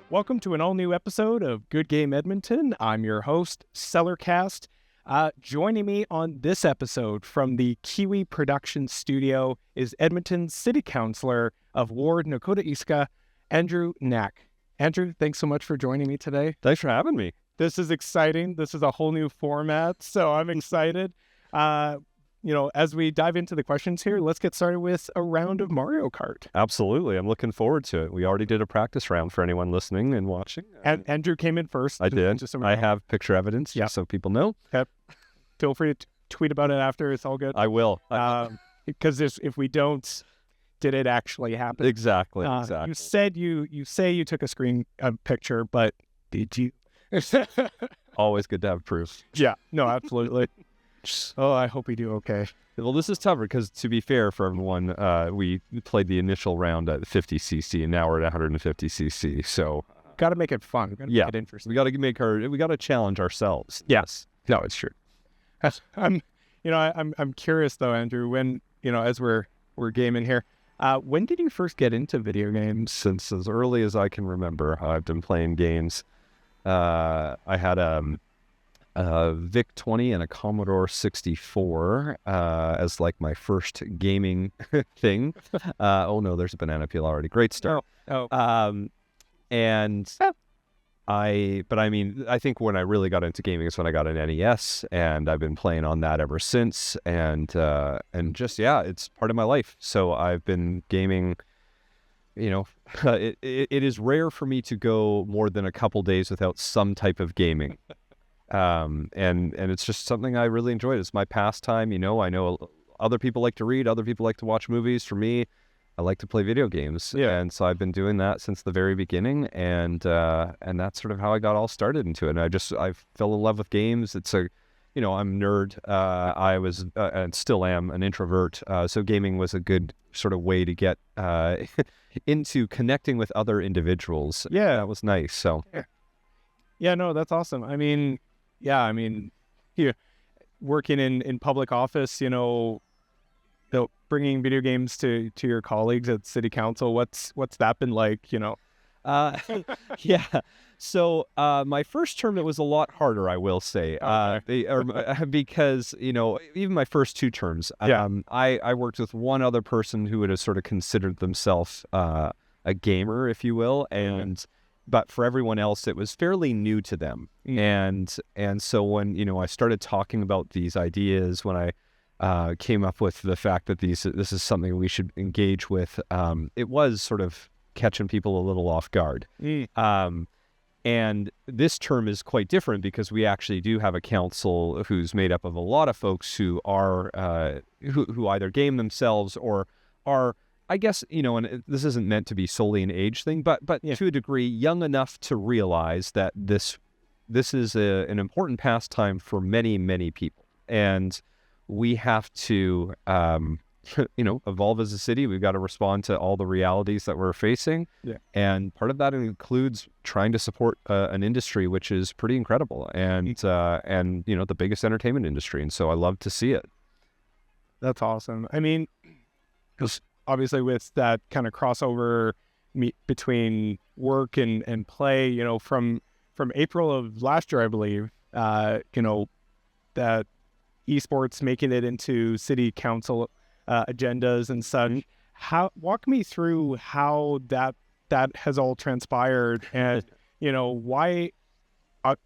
Welcome to an all-new episode of Good Game Edmonton. I'm your host, Cellarcast. Joining me on this episode from the Kiwi Production Studio is Edmonton City Councillor of Ward Nakota Isga, Andrew Knack. Andrew, thanks so much for joining me today. Thanks for having me. This is exciting. This is a whole new format, so I'm excited. As we dive into the questions here, let's get started with a round of Mario Kart. Absolutely. I'm looking forward to it. We already did a practice round for anyone listening and watching. And Andrew came in first. I did. So I have picture evidence, Yeah. so people know. Okay. Feel free to tweet about it after. It's all good. I will. Because if we don't, did it actually happen? Exactly. You said you say you took a picture, but did you? Always good to have proof. Yeah. No, absolutely. Oh, I hope we do okay. Well, this is tougher because, to be fair for everyone, we played the initial round at 50cc, and now we're at 150cc. So, got to make it fun. Got to make it interesting. We got to challenge ourselves. Yes. No, it's true. I'm curious though, Andrew. When as we're gaming here, when did you first get into video games? Since as early as I can remember, I've been playing games. I had a VIC-20 and a Commodore 64 as like my first gaming thing. Oh no, there's a banana peel already. Great start. I think when I really got into gaming is when I got an NES, and I've been playing on that ever since. And it's part of my life. So I've been gaming. It is rare for me to go more than a couple days without some type of gaming. And it's just something I really enjoyed. It's my pastime. I know other people like to read, other people like to watch movies. For me, I like to play video games. Yeah. And so I've been doing that since the very beginning. And that's sort of how I got all started into it. And I fell in love with games. It's I'm a nerd. I was, and still am, an introvert. So gaming was a good sort of way to get, into connecting with other individuals. Yeah. That was nice. So. Yeah, no, that's awesome. Here, working in public office, bringing video games to your colleagues at City Council, what's that been like, Yeah. So my first term, it was a lot harder, I will say, because, even my first two terms, I worked with one other person who would have sort of considered themselves a gamer, if you will. But for everyone else, it was fairly new to them. And so when, I started talking about these ideas, when I came up with the fact that this is something we should engage with, it was sort of catching people a little off guard. And this term is quite different because we actually do have a council who's made up of a lot of folks who are who either game themselves or are, I guess, and this isn't meant to be solely an age thing, but to a degree, young enough to realize that this is an important pastime for many, many people. And we have to, evolve as a city. We've got to respond to all the realities that we're facing. Yeah. And part of that includes trying to support an industry which is pretty incredible and the biggest entertainment industry. And so I love to see it. That's awesome. Because obviously with that kind of crossover between work and play, from April of last year, I believe, that esports making it into city council agendas and such. Walk me through how that has all transpired, and why.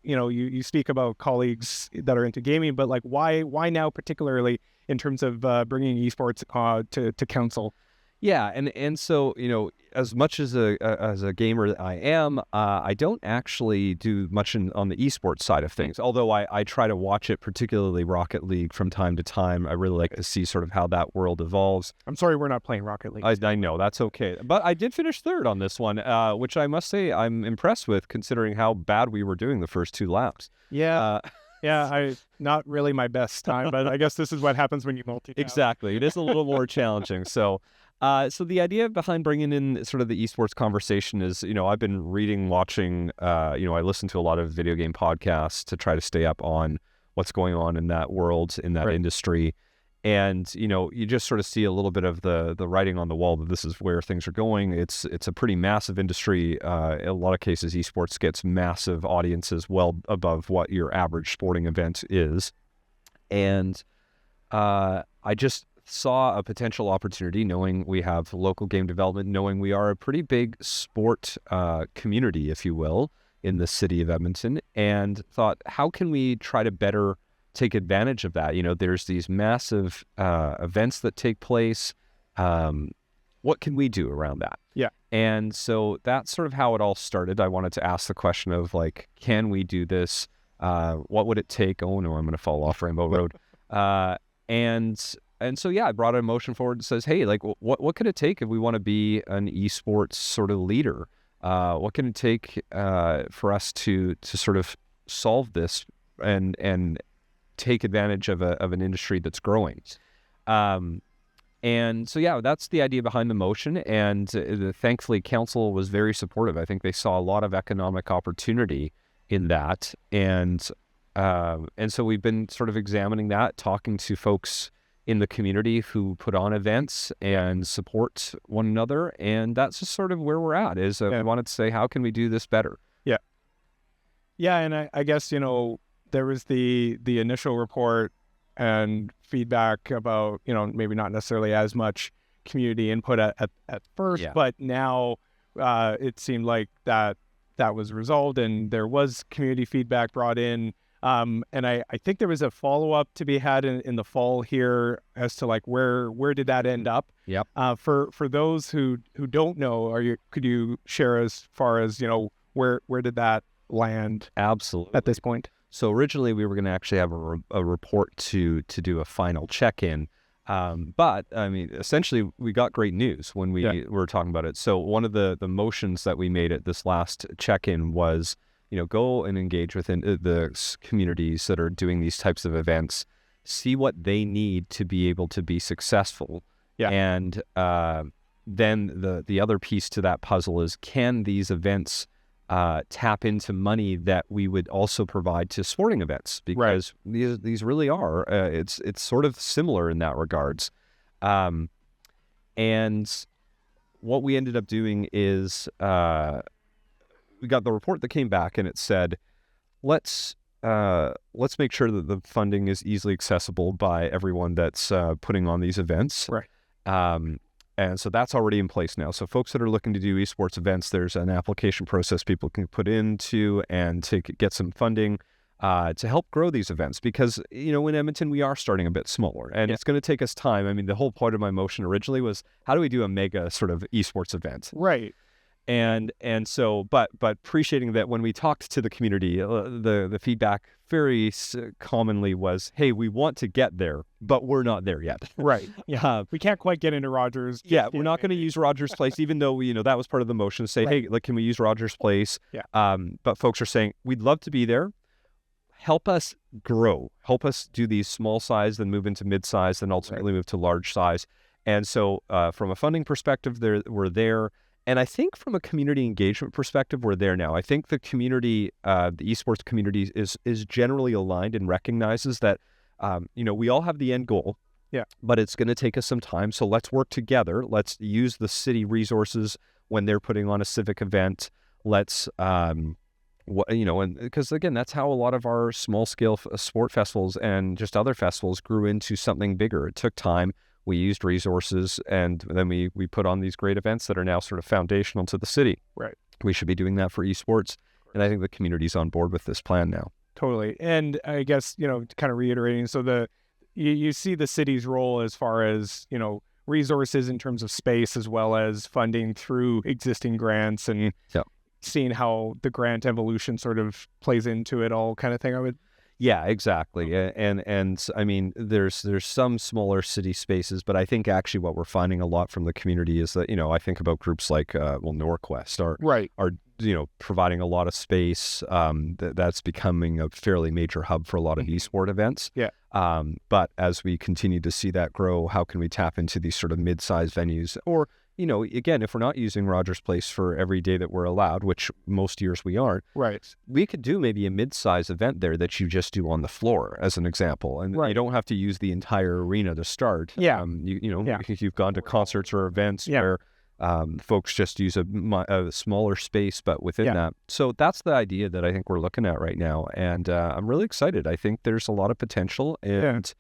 You speak about colleagues that are into gaming, but like why now particularly in terms of bringing esports to council? Yeah, and so as much as a gamer that I am, I don't actually do much on the esports side of things. Although I try to watch it, particularly Rocket League, from time to time. I really like to see sort of how that world evolves. I'm sorry, we're not playing Rocket League. I know, that's okay, but I did finish third on this one, which I must say I'm impressed with, considering how bad we were doing the first two laps. Yeah. I not really my best time, but I guess this is what happens when you multitask. Exactly, it is a little more challenging. So the idea behind bringing in sort of the esports conversation is, I've been reading, watching, I listen to a lot of video game podcasts to try to stay up on what's going on in that world, in that industry. And, you just sort of see a little bit of the writing on the wall that this is where things are going. It's a pretty massive industry. In a lot of cases, esports gets massive audiences well above what your average sporting event is. And I just saw a potential opportunity, knowing we have local game development, knowing we are a pretty big sport community, if you will, in the city of Edmonton, and thought, how can we try to better take advantage of that? There's these massive events that take place. What can we do around that? Yeah. And so that's sort of how it all started. I wanted to ask the question of, like, can we do this? What would it take? Oh no, I'm going to fall off Rainbow Road. And so, yeah, I brought a motion forward that says, hey, like, what could it take if we want to be an esports sort of leader? What can it take for us to sort of solve this and take advantage of an industry that's growing? And so, yeah, that's the idea behind the motion. And thankfully, council was very supportive. I think they saw a lot of economic opportunity in that. And so we've been sort of examining that, talking to folks in the community who put on events and support one another. And that's just sort of where we're at, is we wanted to say, how can we do this better? Yeah. Yeah. And I guess, there was the initial report and feedback about, maybe not necessarily as much community input at first, but now it seemed like that was resolved and there was community feedback brought in. And I think there was a follow-up to be had in the fall here as to, like, where did that end up? Yep. For those who don't know, could you share as far as, where did that land? Absolutely. At this point? So originally we were going to actually have a report to do a final check-in. But I mean, essentially we got great news when we were talking about it. So one of the motions that we made at this last check-in was, go and engage within the communities that are doing these types of events, see what they need to be able to be successful. Yeah. And then the other piece to that puzzle is, can these events tap into money that we would also provide to sporting events? Because these really are. It's sort of similar in that regards. And what we ended up doing is we got the report that came back, and it said, let's make sure that the funding is easily accessible by everyone that's putting on these events. Right. And so that's already in place now. So folks that are looking to do esports events, there's an application process people can put into and to get some funding to help grow these events. Because, in Edmonton, we are starting a bit smaller, and it's going to take us time. I mean, the whole point of my motion originally was, how do we do a mega sort of esports event? Right. And so, but appreciating that when we talked to the community, the feedback very commonly was, hey, we want to get there, but we're not there yet. Right. Yeah. We can't quite get into Rogers. Yeah. We're not going to use Rogers Place, even though that was part of the motion to say, hey, like, can we use Rogers Place? Yeah. But folks are saying, we'd love to be there. Help us grow. Help us do these small size, then move into mid-size, then ultimately move to large size. And so from a funding perspective, we're there. And I think from a community engagement perspective, we're there now. I think the community, the esports community is generally aligned and recognizes that, we all have the end goal, but it's going to take us some time. So let's work together. Let's use the city resources when they're putting on a civic event. Let's, and because again, that's how a lot of our small scale sport festivals and just other festivals grew into something bigger. It took time. We used resources, and then we put on these great events that are now sort of foundational to the city. Right. We should be doing that for esports, and I think the community's on board with this plan now. Totally. And I guess, kind of reiterating, so you see the city's role as far as, resources in terms of space, as well as funding through existing grants, and seeing how the grant evolution sort of plays into it all, kind of thing, I would. Yeah, exactly. And I mean, there's some smaller city spaces, but I think actually what we're finding a lot from the community is that, I think about groups like, Norquest are providing a lot of space. That's becoming a fairly major hub for a lot of esport events. Yeah. But as we continue to see that grow, how can we tap into these sort of mid-sized venues, or again, if we're not using Rogers Place for every day that we're allowed, which most years we aren't, right, we could do maybe a mid-size event there that you just do on the floor, as an example, and you don't have to use the entire arena to start. Yeah, You've gone to concerts or events where folks just use a smaller space, but within that. So that's the idea that I think we're looking at right now, and I'm really excited. I think there's a lot of potential, and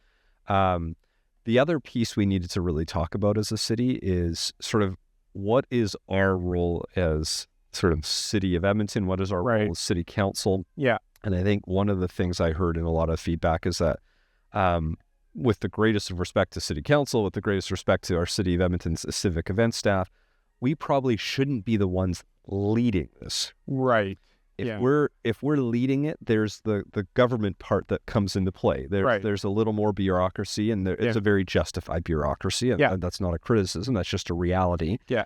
the other piece we needed to really talk about as a city is sort of what is our role as sort of City of Edmonton? What is our role as City Council? Yeah. And I think one of the things I heard in a lot of feedback is that with the greatest of respect to City Council, with the greatest respect to our City of Edmonton's civic event staff, we probably shouldn't be the ones leading this. Right. If we're leading it, there's the government part that comes into play. There's a little more bureaucracy, and it's a very justified bureaucracy, and that's not a criticism. That's just a reality. Yeah.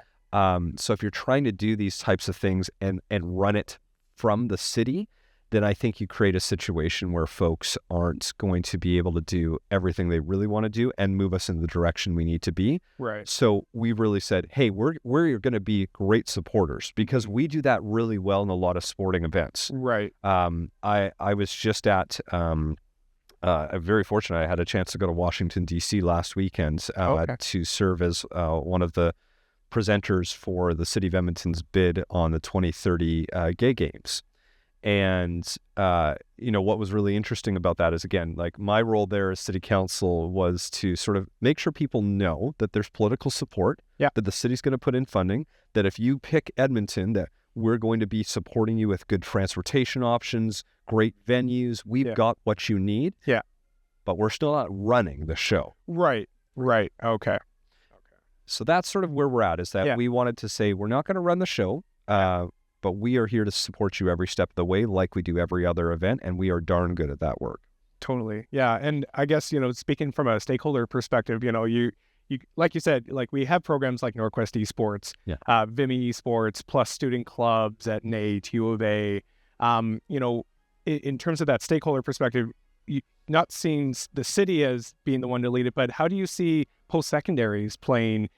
So if you're trying to do these types of things and run it from the city, then I think you create a situation where folks aren't going to be able to do everything they really want to do and move us in the direction we need to be. Right. So we really said, hey, we're going to be great supporters because we do that really well in a lot of sporting events. Right. I was just at, I'm very fortunate. I had a chance to go to Washington, D.C. last weekend to serve as one of the presenters for the City of Edmonton's bid on the 2030 Gay Games. And, what was really interesting about that is, again, like my role there as City Council was to sort of make sure people know that there's political support, that the city's going to put in funding, that if you pick Edmonton, that we're going to be supporting you with good transportation options, great venues. We've got what you need. Yeah. But we're still not running the show. Right. Okay. So that's sort of where we're at, is that we wanted to say we're not going to run the show. But we are here to support you every step of the way like we do every other event, and we are darn good at that work. Totally. Yeah. And I guess, speaking from a stakeholder perspective, you like you said, like we have programs like Northwest Esports, Vimy Esports, plus student clubs at NAIT, U of A. In terms of that stakeholder perspective, not seeing the city as being the one to lead it, but how do you see post-secondaries playing,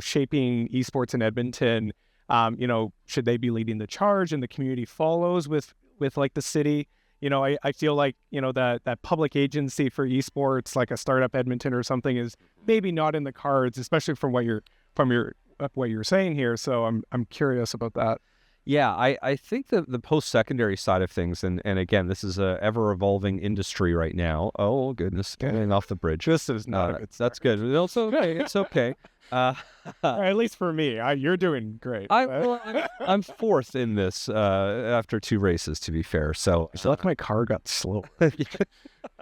shaping esports in Edmonton? Should they be leading the charge and the community follows with like the city? I feel like, that public agency for esports, like a Startup Edmonton or something, is maybe not in the cards, especially from what you're saying here. So I'm curious about that. Yeah, I think that the post-secondary side of things, and again, this is a ever-evolving industry right now. Oh, goodness, getting off the bridge. This is not a good start. That's good. It's okay. It's okay. At least for me, you're doing great. I'm fourth in this after 2 races, to be fair. So I feel like my car got slower.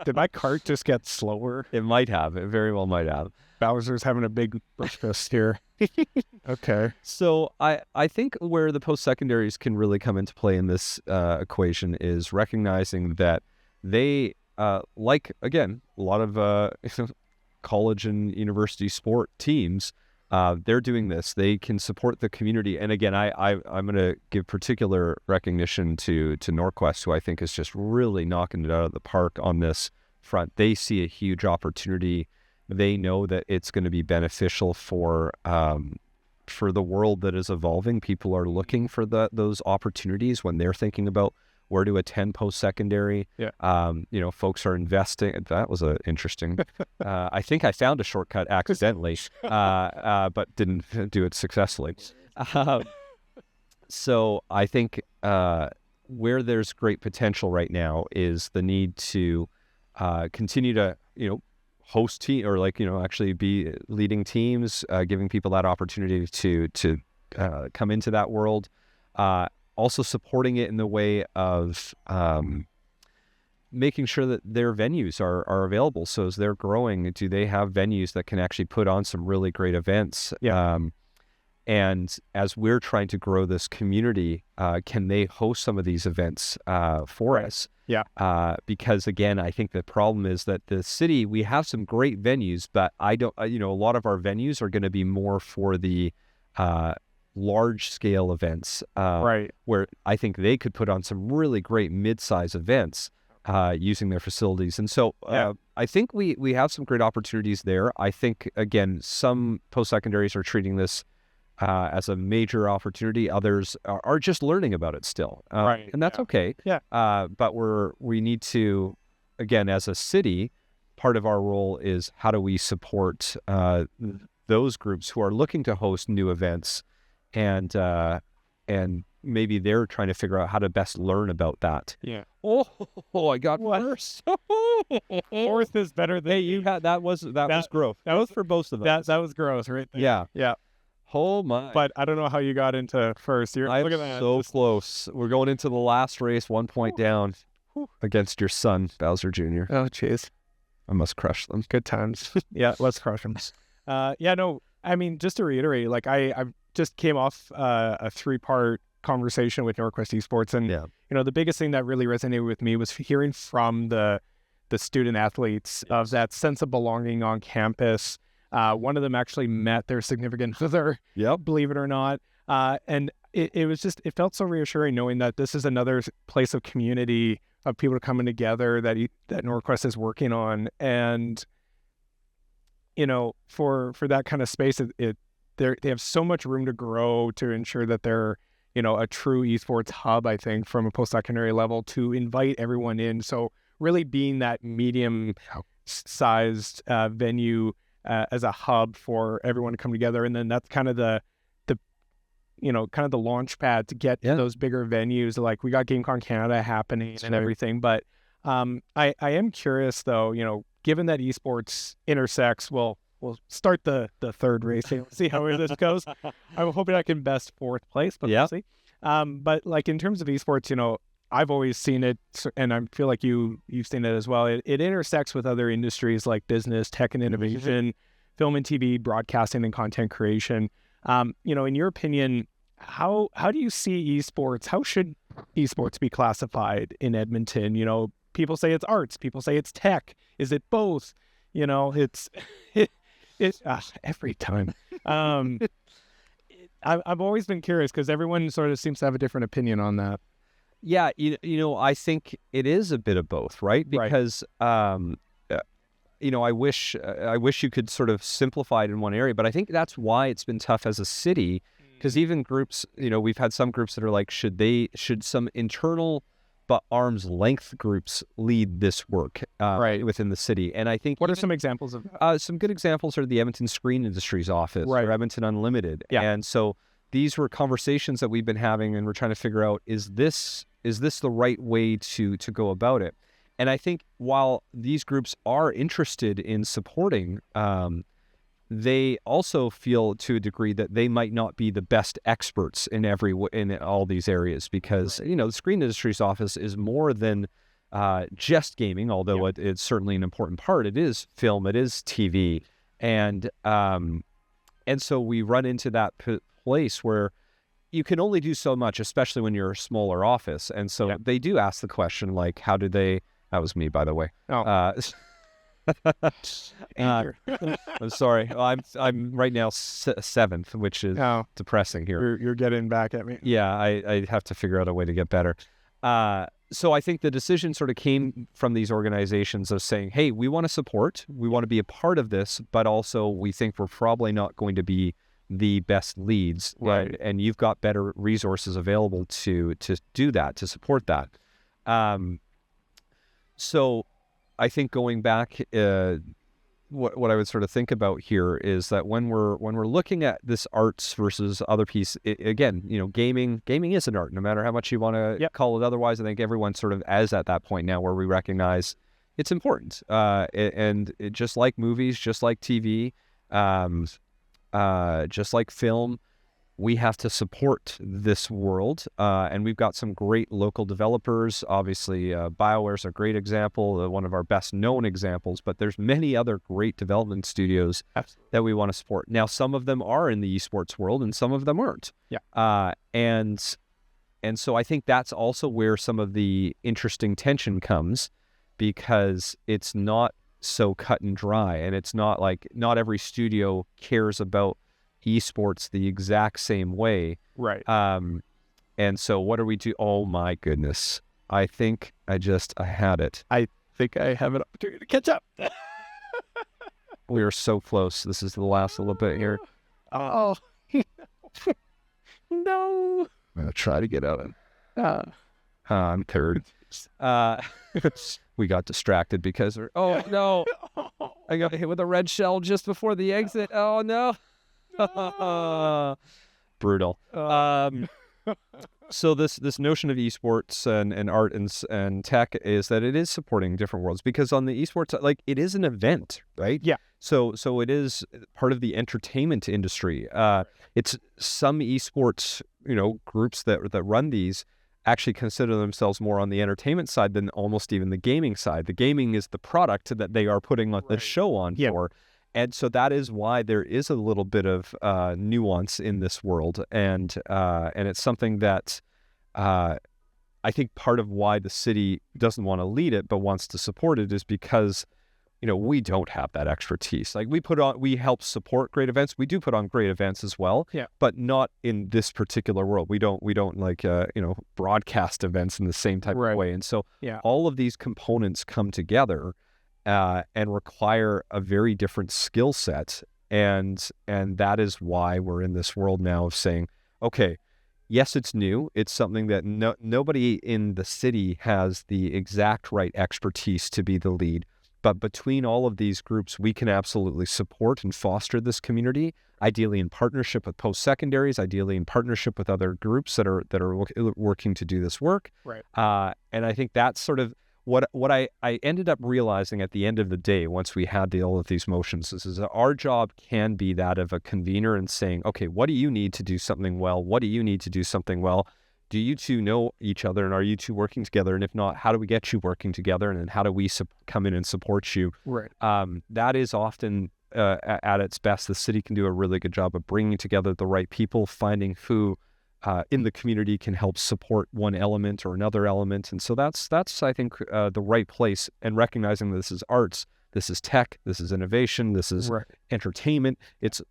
Did my cart just get slower? It might have. It very well might have. Bowser's having a big breakfast here. Okay. So I think where the post-secondaries can really come into play in this equation is recognizing that they, again, a lot of college and university sport teams, they're doing this. They can support the community. And again, I'm going to give particular recognition to Norquest, who I think is just really knocking it out of the park on this front. They see a huge opportunity. They know that it's going to be beneficial for the world that is evolving. People are looking for those opportunities when they're thinking about where to attend post-secondary. Yeah. Folks are investing. That was interesting. I think I found a shortcut accidentally, but didn't do it successfully. So I think where there's great potential right now is the need to continue to, host team or actually be leading teams, giving people that opportunity to come into that world. Also supporting it in the way of making sure that their venues are available. So as they're growing, do they have venues that can actually put on some really great events? Yeah. And as we're trying to grow this community, can they host some of these events for us? Yeah. Because again, I think the problem is that the city, we have some great venues, but a lot of our venues are going to be more for the large scale events, where I think they could put on some really great mid-size events. using their facilities. And so I think we have some great opportunities there. I think, again, some post-secondaries are treating this as a major opportunity. Others are just learning about it still. Right. And that's okay. Yeah. But we need to, again, as a city, part of our role is how do we support those groups who are looking to host new events, and maybe they're trying to figure out how to best learn about that. Yeah. Oh, I got first. Fourth is better than you had. That was growth. That was for both of us. That was growth, right there. Yeah. Yeah. Oh my! But I don't know how you got into first. Look at that. So close. We're going into the last race, 1 point down against your son, Bowser Jr. Oh, jeez. I must crush them. Good times. Yeah, let's crush them. No, I mean, just to reiterate, like I just came off a 3-part conversation with Northwest Esports, and the biggest thing that really resonated with me was hearing from the student athletes of that sense of belonging on campus. One of them actually met their significant other, believe it or not. And it felt so reassuring knowing that this is another place of community, of people coming together that Norquest is working on. And, for that kind of space, they have so much room to grow to ensure that they're, a true esports hub, I think, from a post-secondary level to invite everyone in. So really being that medium-sized venue as a hub for everyone to come together. And then that's kind of the launch pad to get to those bigger venues. Like we got GameCon Canada happening and everything. But I am curious though, given that esports intersects, we'll start the third race. We'll see how this goes. I'm hoping I can best 4th place, but we'll see. But like in terms of esports, I've always seen it, and I feel like you've seen it as well. It intersects with other industries like business, tech and innovation, film and TV, broadcasting and content creation. In your opinion, how do you see esports? How should esports be classified in Edmonton? People say it's arts, people say it's tech. Is it both? It's every time. I've always been curious because everyone sort of seems to have a different opinion on that. Yeah, I think it is a bit of both, right? Because, I wish you could sort of simplify it in one area, but I think that's why it's been tough as a city, because even groups, we've had some groups that are like, should some internal but arm's length groups lead this work within the city? And I think what are some examples of that? Some good examples are the Edmonton Screen Industries Office or Edmonton Unlimited. Yeah. And so these were conversations that we've been having, and we're trying to figure out, is this the right way to go about it? And I think while these groups are interested in supporting, they also feel to a degree that they might not be the best experts in all these areas, because the Screen Industries Office is more than just gaming, although it's certainly an important part. It is film, it is TV, and so we run into that place where you can only do so much, especially when you're a smaller office. And so they do ask the question, like, how do they? That was me, by the way. I'm sorry. I'm right now 7th, which is depressing here. You're getting back at me. Yeah, I have to figure out a way to get better. So I think the decision sort of came from these organizations of saying, hey, we want to support, we want to be a part of this, but also we think we're probably not going to be the best leads, right? And you've got better resources available to do that, to support that. So I think going back, what I would sort of think about here is that when we're looking at this arts versus other piece, again, gaming is an art, no matter how much you want to call it otherwise. I think everyone sort of is at that point now where we recognize it's important, and it, just like movies, just like TV, just like film, we have to support this world, and we've got some great local developers. Obviously, BioWare's a great example, one of our best known examples, but there's many other great development studios that we want to support. Now, some of them are in the esports world and some of them aren't. And so I think that's also where some of the interesting tension comes, because it's not so cut and dry, and it's not like not every studio cares about esports the exact same way. Right. And so what do we do? Oh my goodness. I think I had it. I think I have an opportunity to catch up. We are so close. This is the last little bit here. Oh, no. I'm going to try to get out of I'm third. We got distracted because, oh no, I got hit with a red shell just before the exit. Oh no. Brutal. So this notion of esports and art and tech is that it is supporting different worlds, because on the esports, like, it is an event, right? Yeah. So it is part of the entertainment industry. It's some esports, groups that run these actually consider themselves more on the entertainment side than almost even the gaming side. The gaming is the product that they are putting on the show on for. And so that is why there is a little bit of nuance in this world, and it's something that I think part of why the city doesn't want to lead it but wants to support it is because we don't have that expertise. Like, we help support great events. We do put on great events as well, but not in this particular world. We don't like broadcast events in the same type of way. And so all of these components come together and require a very different skill set. And that is why we're in this world now of saying, okay, yes, it's new. It's something that nobody in the city has the exact right expertise to be the lead. But between all of these groups, we can absolutely support and foster this community, ideally in partnership with post-secondaries, ideally in partnership with other groups that are working to do this work. Right. And I think that's sort of what I ended up realizing at the end of the day, once we had all of these motions, is that our job can be that of a convener and saying, okay, what do you need to do something well? What do you need to do something well? Do you two know each other, and are you two working together? And if not, how do we get you working together? And then how do we come in and support you? Right. That is often at its best. The city can do a really good job of bringing together the right people, finding who in the community can help support one element or another element. And so that's I think the right place, and recognizing that this is arts, this is tech, this is innovation, this is entertainment. It's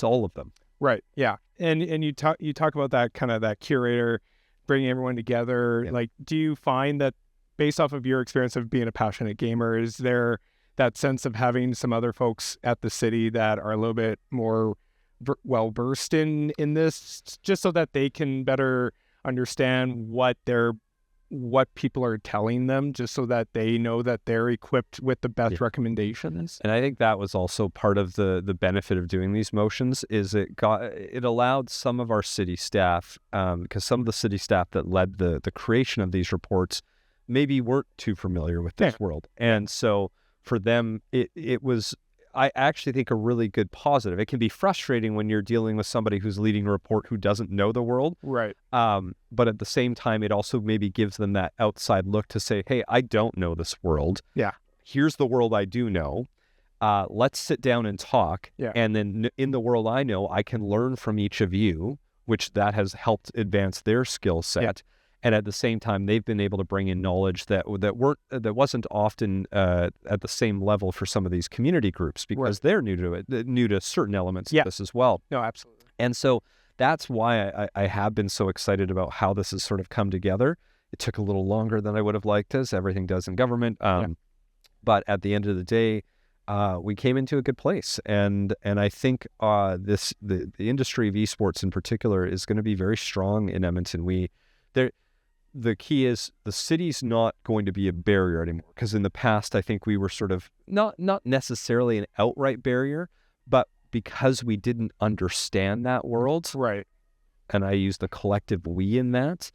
all of them. Right. Yeah. And you talk about that kind of that curator bringing everyone together. Like, do you find that, based off of your experience of being a passionate gamer, is there that sense of having some other folks at the city that are a little bit more well versed in this, just so that they can better understand what people are telling them, just so that they know that they're equipped with the best recommendations? And I think that was also part of the benefit of doing these motions, is it allowed some of our city staff, because some of the city staff that led the creation of these reports maybe weren't too familiar with this world. And so for them, it was, I actually think, a really good positive. It can be frustrating when you're dealing with somebody who's leading a report who doesn't know the world. Right. But at the same time, it also maybe gives them that outside look to say, hey, I don't know this world. Yeah. Here's the world I do know. Let's sit down and talk. Yeah. And then in the world I know, I can learn from each of you, which that has helped advance their skill set. Yeah. And at the same time, they've been able to bring in knowledge that wasn't often at the same level for some of these community groups, because they're new to it, new to certain elements of this as well. No, absolutely. And so that's why I have been so excited about how this has sort of come together. It took a little longer than I would have liked, as everything does in government. But at the end of the day, we came into a good place, and I think the industry of esports in particular is going to be very strong in Edmonton. The key is the city's not going to be a barrier anymore, because in the past, I think we were sort of not necessarily an outright barrier, but because we didn't understand that world, right? And I use the collective we in that,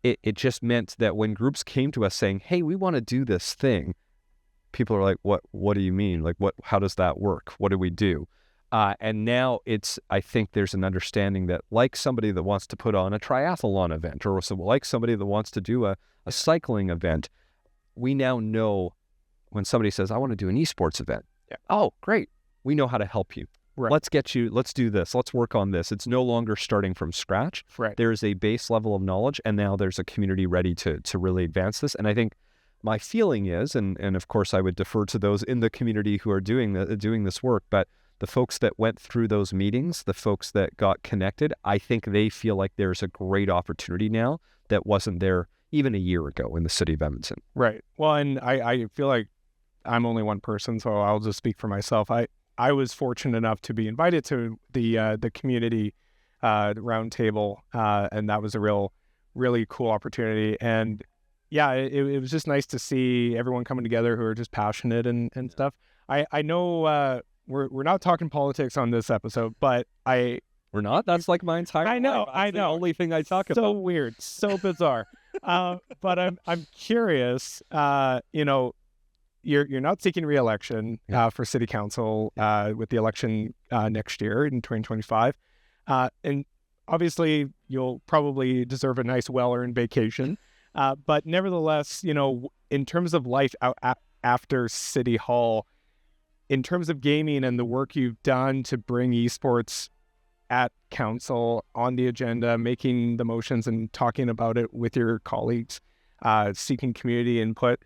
it just meant that when groups came to us saying, hey, we want to do this thing, people are like, what do you mean? Like, how does that work? What do we do? And now I think there's an understanding that, like somebody that wants to put on a triathlon event, or like somebody that wants to do a cycling event, we now know when somebody says, I want to do an esports event. Yeah. Oh, great. We know how to help you. Right. Let's do this. Let's work on this. It's no longer starting from scratch. Right. There is a base level of knowledge, and now there's a community ready to really advance this. And I think my feeling is, and of course I would defer to those in the community who are doing this work, but the folks that went through those meetings, the folks that got connected, I think they feel like there's a great opportunity now that wasn't there even a year ago in the city of Edmonton. Right. Well, and I feel like I'm only one person, so I'll just speak for myself. I was fortunate enough to be invited to the community roundtable, and that was a really cool opportunity. And yeah, it was just nice to see everyone coming together who are just passionate and stuff. I know we're not talking politics on this episode, but we're not. That's like my entire I know. life. That's I know. the only thing I talk about. So weird, so bizarre. But I'm curious. You're not seeking re-election for city council with the election next year in 2025, and obviously you'll probably deserve a nice, well-earned vacation. But nevertheless, in terms of life after City Hall, in terms of gaming and the work you've done to bring esports at council on the agenda, making the motions and talking about it with your colleagues, seeking community input,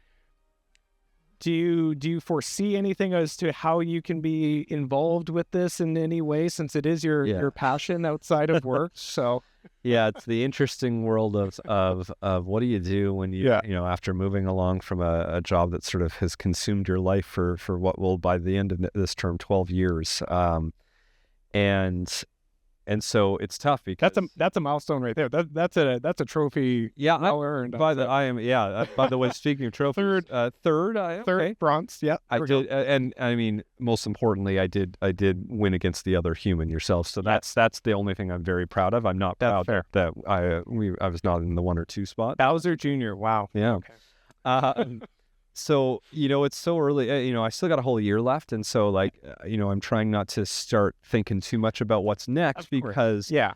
do you foresee anything as to how you can be involved with this in any way, since it is your passion outside of work? So yeah, it's the interesting world of what do you do when you after moving along from a job that sort of has consumed your life for what will by the end of this term 12 years, and so it's tough because that's a milestone right there. That's a trophy. Yeah, well earned. By the way, speaking of trophies, third bronze. Yeah, I did, and I mean, most importantly, I did win against the other human, yourself. So that's the only thing I'm very proud of. I'm not proud that I was not in the 1 or 2 spot. Bowser Jr. Wow. Yeah. Okay. So, it's so early, I still got a whole year left. And so I'm trying not to start thinking too much about what's next because I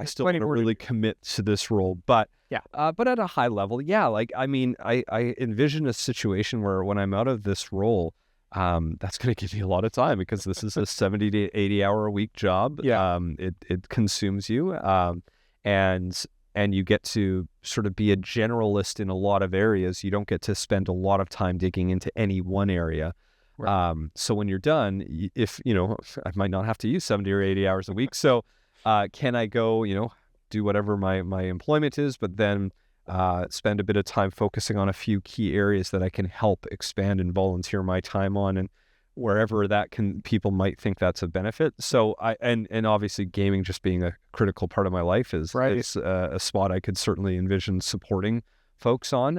still want to really commit to this role. But but at a high level, I envision a situation where when I'm out of this role, that's going to give you a lot of time because this is a 70 to 80 hour a week job. Yeah. It consumes you. And you get to sort of be a generalist in a lot of areas. You don't get to spend a lot of time digging into any one area. Right. So when you're done, if, I might not have to use 70 or 80 hours a week. So can I go, do whatever my employment is, but then spend a bit of time focusing on a few key areas that I can help expand and volunteer my time on, and wherever people might think that's a benefit. So and obviously gaming just being a critical part of my life is a spot I could certainly envision supporting folks on.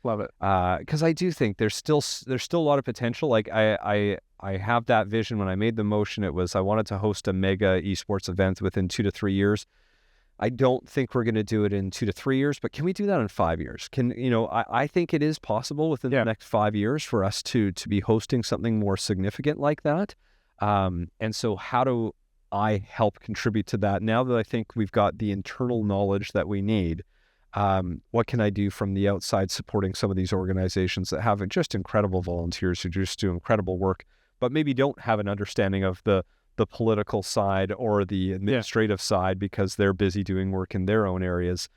Love it. Because I do think there's still a lot of potential. Like I have that vision. When I made the motion, it was I wanted to host a mega esports event within 2 to 3 years. I don't think we're going to do it in 2 to 3 years, but can we do that in 5 years? I think it is possible within the next 5 years for us to be hosting something more significant like that. And so how do I help contribute to that? Now that I think we've got the internal knowledge that we need, what can I do from the outside supporting some of these organizations that have just incredible volunteers who just do incredible work, but maybe don't have an understanding of the political side or the administrative side because they're busy doing work in their own areas.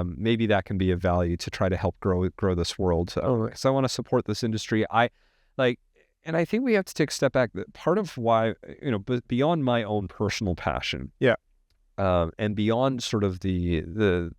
Maybe that can be of value to try to help grow this world. Because I want to support this industry. And I think we have to take a step back. Part of why, beyond my own personal passion, and beyond sort of the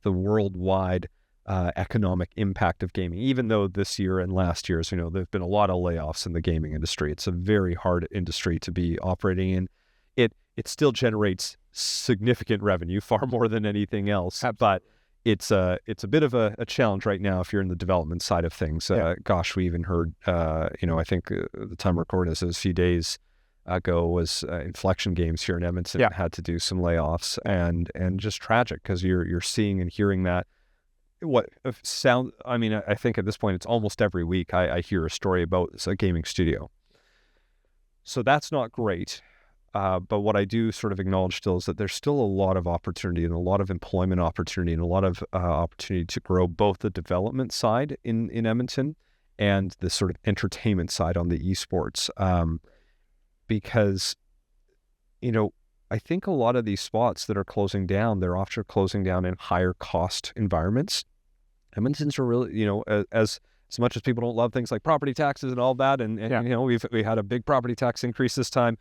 worldwide economic impact of gaming, even though this year and last year's, there've been a lot of layoffs in the gaming industry. It's a very hard industry to be operating in. It still generates significant revenue, far more than anything else. Absolutely. But it's a bit of a challenge right now if you're in the development side of things. Gosh, we even heard, I think the time we're recording this, a few days ago was Inflection Games here in Edmonton had to do some layoffs, and just tragic because you're seeing and hearing that. I think at this point it's almost every week I hear a story about a gaming studio. So that's not great. But what I do sort of acknowledge still is that there's still a lot of opportunity and a lot of employment opportunity and a lot of opportunity to grow both the development side in Edmonton and the sort of entertainment side on the esports. Because, I think a lot of these spots that are closing down, they're often closing down in higher cost environments. Edmonton's are really, as much as people don't love things like property taxes and all that, and we had a big property tax increase this time.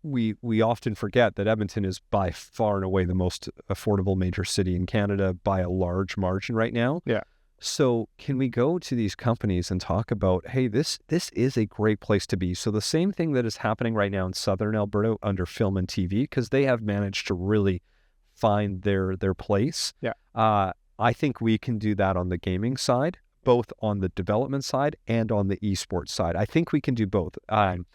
we often forget that Edmonton is by far and away the most affordable major city in Canada by a large margin right now. Yeah. So can we go to these companies and talk about, hey, this is a great place to be. So the same thing that is happening right now in Southern Alberta under film and TV, because they have managed to really find their place. Yeah. I think we can do that on the gaming side, both on the development side and on the esports side. I think we can do both. And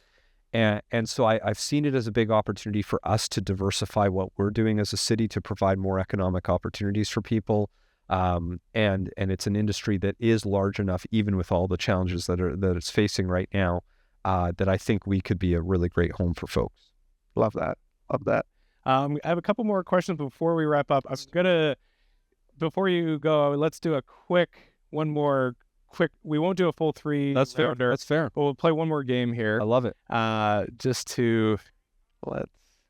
so I've seen it as a big opportunity for us to diversify what we're doing as a city to provide more economic opportunities for people. And it's an industry that is large enough, even with all the challenges that it's facing right now, that I think we could be a really great home for folks. Love that. Love that. I have a couple more questions before we wrap up. Before you go, let's do one more quick. We won't do a full 3. That's fair. That's fair. But we'll play one more game here. I love it.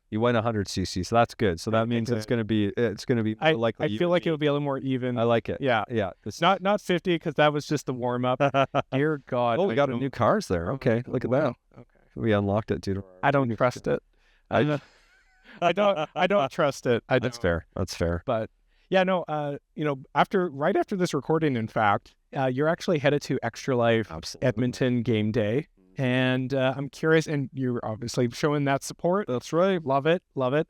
You went 100 cc, so that's good. So that means it's going to be likely. I feel like it'll be a little more even. I like it. Yeah. It's not 50 because that was just the warm up. Dear God. Oh, we got new cars there. Okay, look at that. Okay, we unlocked it, dude. I don't trust it. I don't trust it. That's fair. That's fair. But yeah, no. Right after this recording, in fact, you're actually headed to Extra Life Edmonton game day. And I'm curious, and you're obviously showing that support. That's right. Love it.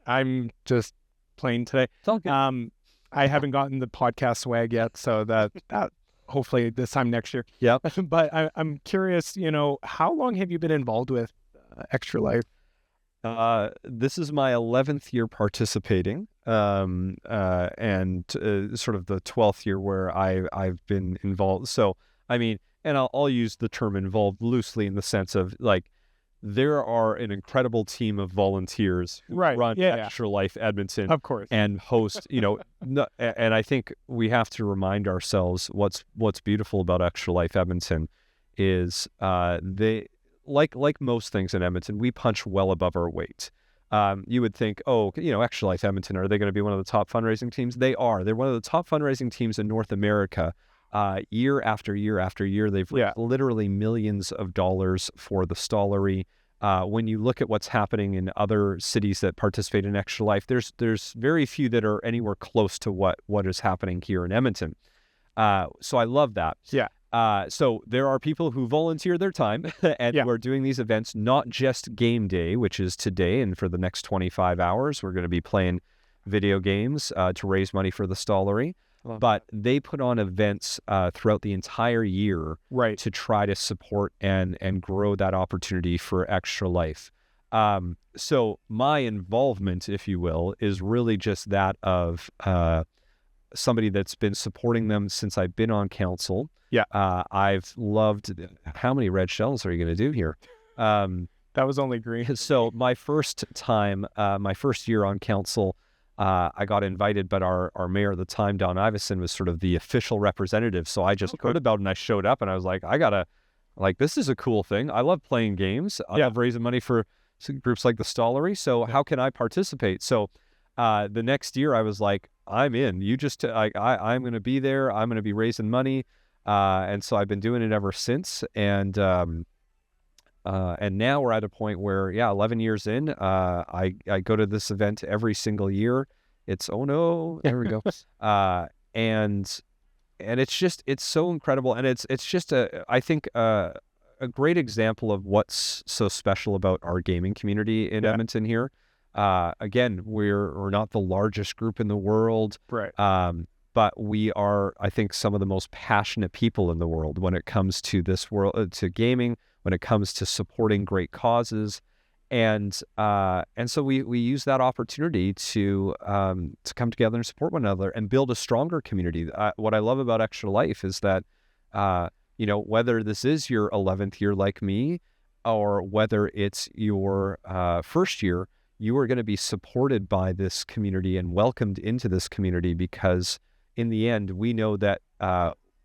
I'm just playing today. It's all good. I haven't gotten the podcast swag yet, so that hopefully this time next year. Yeah. But I'm curious, how long have you been involved with Extra Life? This is my 11th year participating, and sort of the 12th year where I've been involved. So, I mean, and I'll use the term involved loosely in the sense of like, there are an incredible team of volunteers who run Extra Life Edmonton, of course, and host, and I think we have to remind ourselves what's beautiful about Extra Life Edmonton is they, like most things in Edmonton, we punch well above our weight. You would think, Extra Life Edmonton, are they going to be one of the top fundraising teams? They are. They're one of the top fundraising teams in North America. Year after year after year, they've raised literally millions of dollars for the Stollery. When you look at what's happening in other cities that participate in Extra Life, there's very few that are anywhere close to what is happening here in Edmonton. So I love that. Yeah. So there are people who volunteer their time and we're doing these events, not just game day, which is today and for the next 25 hours. We're going to be playing video games to raise money for the Stollery. But they put on events throughout the entire year to try to support and grow that opportunity for Extra Life. So my involvement, if you will, is really just that of somebody that's been supporting them since I've been on council. Yeah. I've loved, how many red shells are you going to do here? That was only green. So my first year on council, I got invited, but our mayor at the time, Don Iveson, was sort of the official representative. So I just heard about it and I showed up and I was like, this is a cool thing. I love playing games. I love raising money for groups like the Stollery. So how can I participate? So the next year I was like, I'm in. I'm going to be there. I'm going to be raising money. And so I've been doing it ever since. And now we're at a point where, 11 years in, I go to this event every single year. There we go. And it's so incredible. And it's just I think a great example of what's so special about our gaming community in Edmonton here. Again, we're not the largest group in the world. Right. But we are, I think, some of the most passionate people in the world when it comes to this world, to gaming, when it comes to supporting great causes. And so we use that opportunity to come together and support one another and build a stronger community. What I love about Extra Life is that, whether this is your 11th year like me, or whether it's your first year, you are going to be supported by this community and welcomed into this community, because in the end, we know that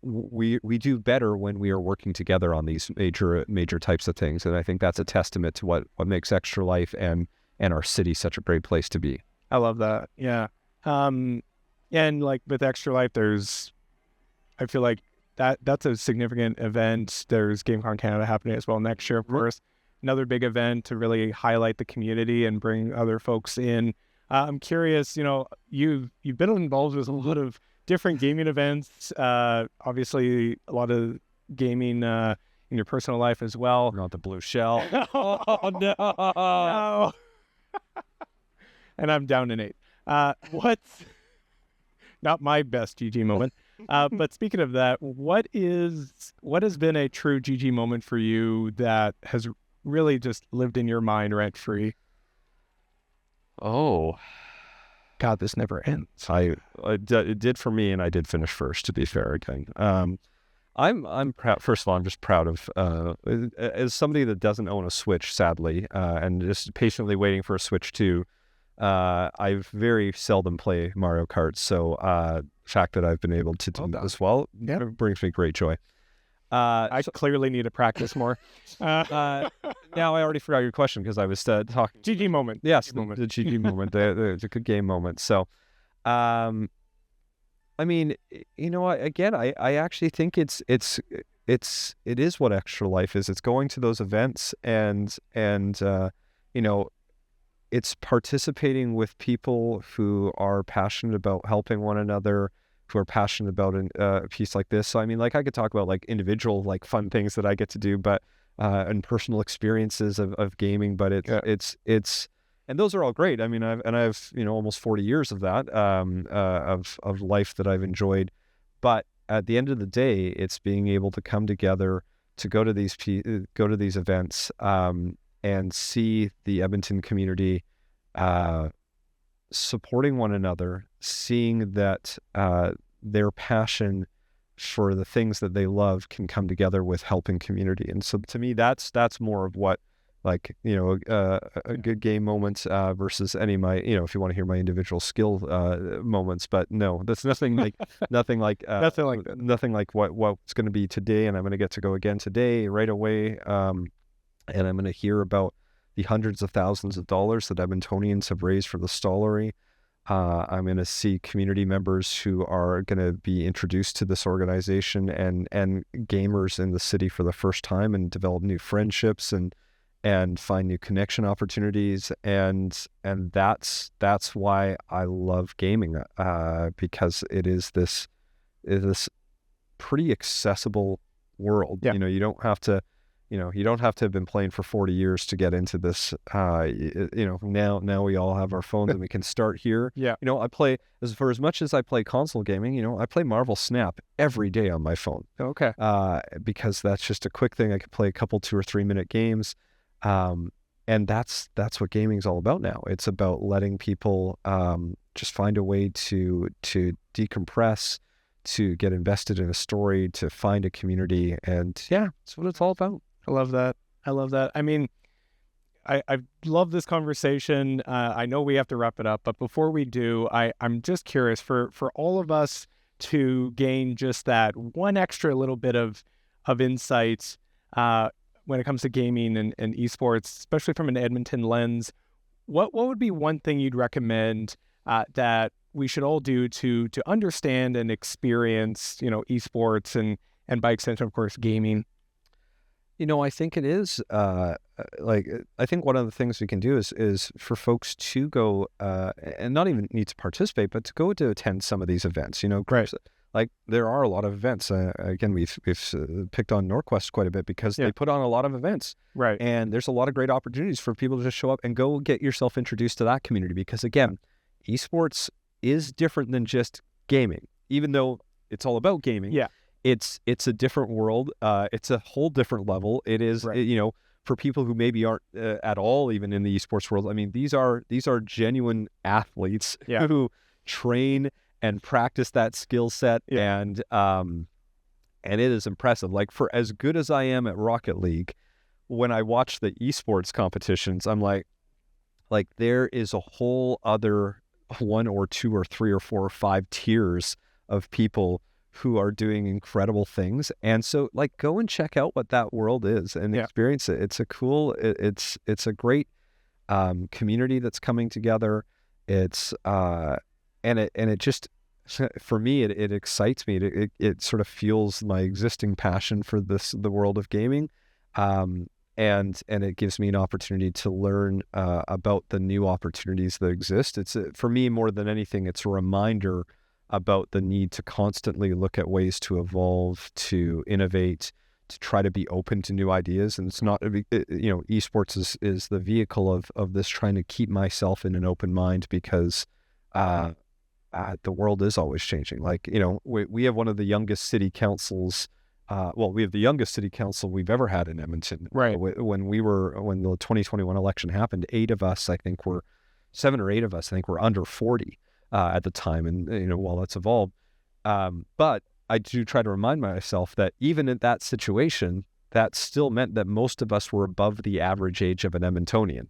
we do better when we are working together on these major types of things. And I think that's a testament to what makes Extra Life and our city such a great place to be. I love that. Yeah. And like with Extra Life, I feel like that's a significant event. There's GameCon Canada happening as well next year, of course. another big event to really highlight the community and bring other folks in. I'm curious, you've been involved with a lot of different gaming events, obviously a lot of gaming in your personal life as well. Not the blue shell. Oh, no. No. And I'm down in 8. What's not my best GG moment. But speaking of that, what has been a true GG moment for you that has really just lived in your mind rent free? Oh, God, this never ends. It did for me, and I did finish first, to be fair again. I'm proud. First of all, I'm just proud of as somebody that doesn't own a Switch, sadly, and just patiently waiting for a Switch 2. I very seldom play Mario Kart, so the fact that I've been able to do that as well brings me great joy. I clearly need to practice more. Now I already forgot your question because I was talking. GG moment. Yes, the GG moment, the good game moment. So, I mean, again, I actually think it is what Extra Life is. It's going to those events and it's participating with people who are passionate about helping one another, who are passionate about a piece like this. So, I mean, like I could talk about like individual, like fun things that I get to do, but, and personal experiences of gaming, but it's, and those are all great. I mean, I've almost 40 years of that, of life that I've enjoyed. But at the end of the day, it's being able to come together to go to these events, and see the Edmonton community supporting one another, seeing that their passion for the things that they love can come together with helping community. And so to me, that's more of what, like, a good game moment versus any of my, if you want to hear my individual skill moments. But no, that's nothing like nothing like what's going to be today. And I'm going to get to go again today right away. And I'm going to hear about the hundreds of thousands of dollars that Edmontonians have raised for the Stollery. I'm going to see community members who are going to be introduced to this organization and gamers in the city for the first time and develop new friendships and find new connection opportunities. And that's why I love gaming, because it is this pretty accessible world. Yeah. You don't have to have been playing for 40 years to get into this. Now we all have our phones and we can start here. Yeah. I play, for as much as I play console gaming, I play Marvel Snap every day on my phone. Okay. Because that's just a quick thing. I could play a couple 2 or 3 minute games. And that's what gaming is all about now. It's about letting people just find a way to decompress, to get invested in a story, to find a community. And yeah, that's what it's all about. I love that. I mean, I love this conversation. I know we have to wrap it up, but before we do, I'm just curious for all of us to gain just that one extra little bit of insights when it comes to gaming and esports, especially from an Edmonton lens. What would be one thing you'd recommend that we should all do to understand and experience, esports and by extension, of course, gaming? I think it is I think one of the things we can do is for folks to go and not even need to participate, but to go to attend some of these events. Right. Like there are a lot of events. Again, we've picked on Norquest quite a bit because they put on a lot of events. Right. And there's a lot of great opportunities for people to just show up and go get yourself introduced to that community. Because again, esports is different than just gaming, even though it's all about gaming. Yeah. It's a different world. It's a whole different level. It is, for people who maybe aren't at all even in the esports world. I mean, these are genuine athletes who train and practice that skill set, and it is impressive. Like, for as good as I am at Rocket League, when I watch the esports competitions, I'm like there is a whole other 1 or 2 or 3 or 4 or 5 tiers of people who are doing incredible things. And so go and check out what that world is and experience it. It's it's a great community that's coming together. It's and it just, for me, it excites me. It sort of fuels my existing passion for the world of gaming. and it gives me an opportunity to learn about the new opportunities that exist. It's for me, more than anything, it's a reminder about the need to constantly look at ways to evolve, to innovate, to try to be open to new ideas. And it's not, esports is the vehicle of this, trying to keep myself in an open mind, because the world is always changing. Like, we have one of the youngest city councils. We have the youngest city council we've ever had in Edmonton. Right. When the 2021 election happened, 7 or 8 of us, I think, were under 40 at the time. And, while that's evolved. But I do try to remind myself that even in that situation, that still meant that most of us were above the average age of an Edmontonian,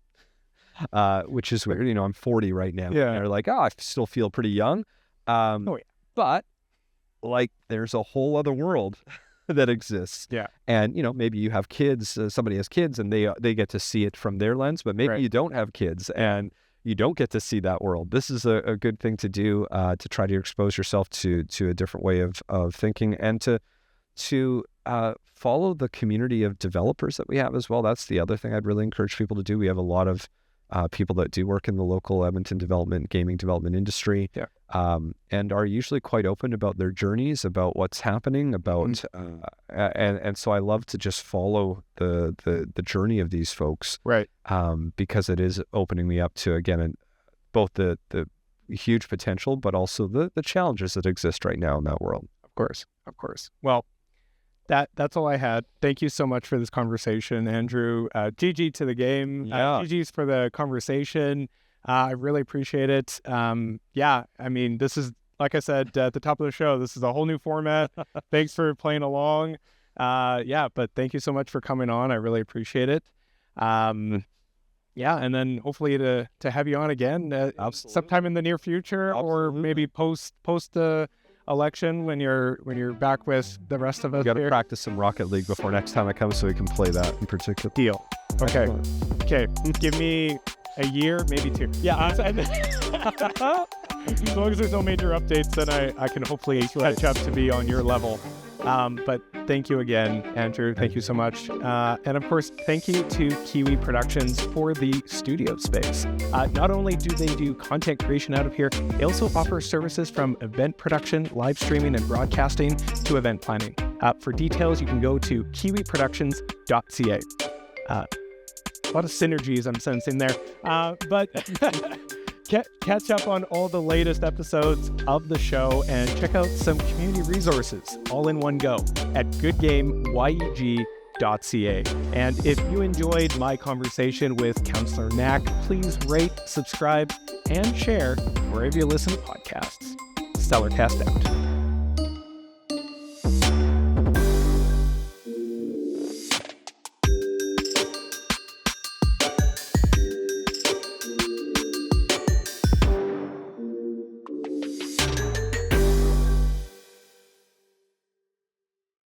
which is weird. I'm 40 right now. Yeah. And they're like, I still feel pretty young. But like, there's a whole other world that exists. Yeah. And, maybe you have kids, somebody has kids, and they get to see it from their lens, but maybe you don't have kids and you don't get to see that world. This is a good thing to do, to try to expose yourself to a different way of thinking, and to follow the community of developers that we have as well. That's the other thing I'd really encourage people to do. We have a lot of people that do work in the local Edmonton gaming development industry, and are usually quite open about their journeys, about what's happening, about and so I love to just follow the journey of these folks, right? Because it is opening me up to, again, both the huge potential, but also the challenges that exist right now in that world. Of course. Well, that's all I had. Thank you so much for this conversation, Andrew. GG to the game. GG's for the conversation. I really appreciate it. This is, like I said at the top of the show, this is a whole new format. Thanks for playing along. But thank you so much for coming on. I really appreciate it. And then hopefully to have you on again sometime in the near future. Absolutely. Or maybe post the election when you're back with the rest of us. Got to practice some Rocket League before next time I come, so we can play that in particular. Deal. Okay. Give me a year, maybe 2. As long as there's no major updates, then I can hopefully catch up to be on your level. But thank you again, Andrew. Thank you so much. And of course, thank you to Kiwi Productions for the studio space. Not only do they do content creation out of here, they also offer services from event production, live streaming, and broadcasting to event planning. For details, you can go to kiwiproductions.ca. A lot of synergies I'm sensing there. But catch up on all the latest episodes of the show and check out some community resources all in one go at goodgameyeg.ca. And if you enjoyed my conversation with Councillor Knack, please rate, subscribe, and share wherever you listen to podcasts. Stellarcast out.